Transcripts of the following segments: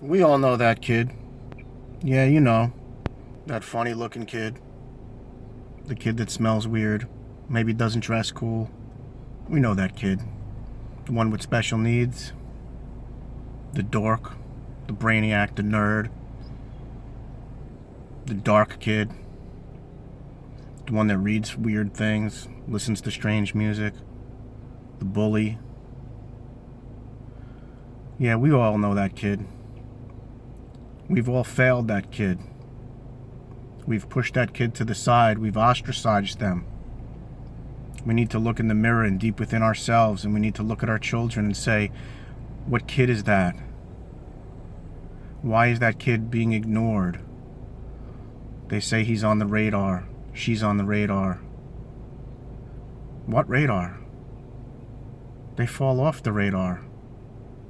We all know that kid. Yeah, you know. That funny looking kid. The kid that smells weird. Maybe doesn't dress cool. We know that kid. The one with special needs. The dork. The brainiac. The nerd. The dark kid. The one that reads weird things. Listens to strange music. The bully. Yeah, we all know that kid. We've all failed that kid. We've pushed that kid to the side. We've ostracized them. We need to look in the mirror and deep within ourselves, and we need to look at our children and say, what kid is that? Why is that kid being ignored? They say he's on the radar. She's on the radar. What radar? They fall off the radar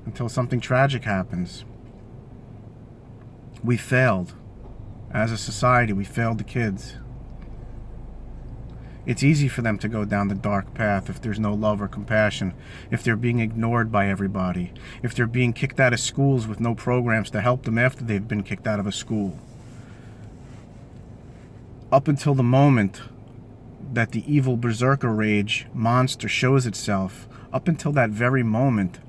until something tragic happens. We failed. As a society, we failed the kids. It's easy for them to go down the dark path if there's no love or compassion, if they're being ignored by everybody, if they're being kicked out of schools with no programs to help them after they've been kicked out of a school. Up until the moment that the evil berserker rage monster shows itself, up until that very moment,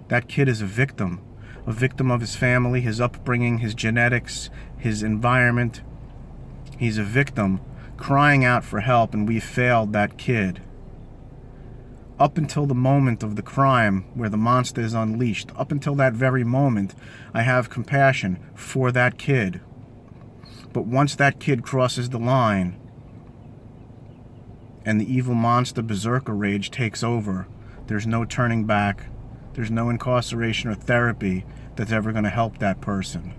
that kid is a victim of his family, his upbringing, his genetics, his environment. He's a victim crying out for help, and we failed that kid. Up until the moment of the crime where the monster is unleashed, up until that very moment, I have compassion for that kid. But once that kid crosses the line and the evil monster berserker rage takes over, there's no turning back. There's no incarceration or therapy that's ever going to help that person.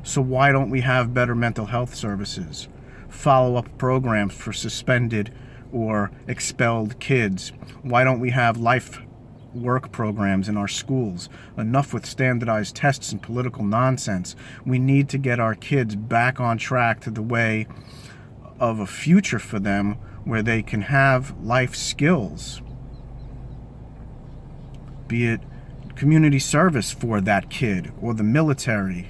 So why don't we have better mental health services? Follow-up programs for suspended or expelled kids? Why don't we have life work programs in our schools? Enough with standardized tests and political nonsense. We need to get our kids back on track to the way of a future for them where they can have life skills. Be it community service for that kid or the military.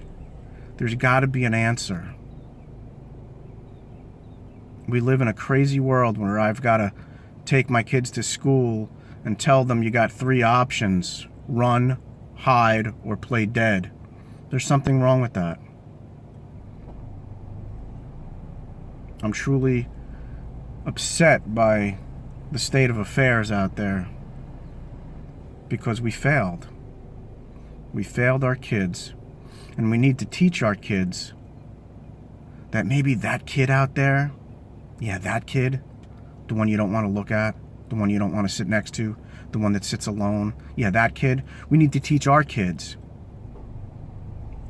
There's got to be an answer. We live in a crazy world where I've got to take my kids to school and tell them you got three options: run, hide, or play dead. There's something wrong with that. I'm truly upset by the state of affairs out there because we failed. We failed our kids, and we need to teach our kids that maybe that kid out there, yeah, that kid, the one you don't want to look at, the one you don't want to sit next to, the one that sits alone, yeah, that kid, we need to teach our kids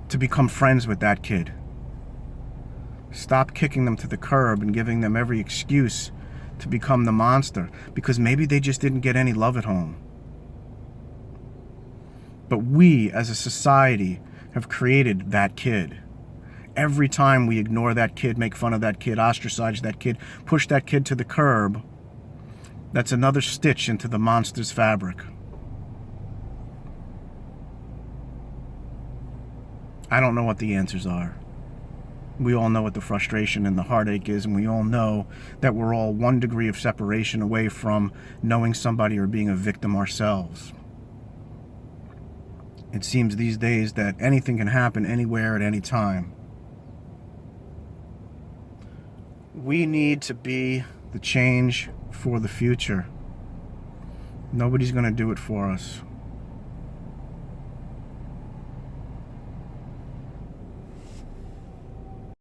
to become friends with that kid. Stop kicking them to the curb and giving them every excuse to become the monster, because maybe they just didn't get any love at home. But we, as a society, have created that kid. Every time we ignore that kid, make fun of that kid, ostracize that kid, push that kid to the curb, that's another stitch into the monster's fabric. I don't know what the answers are. We all know what the frustration and the heartache is, and we all know that we're all one degree of separation away from knowing somebody or being a victim ourselves. It seems these days that anything can happen anywhere at any time. We need to be the change for the future. Nobody's going to do it for us.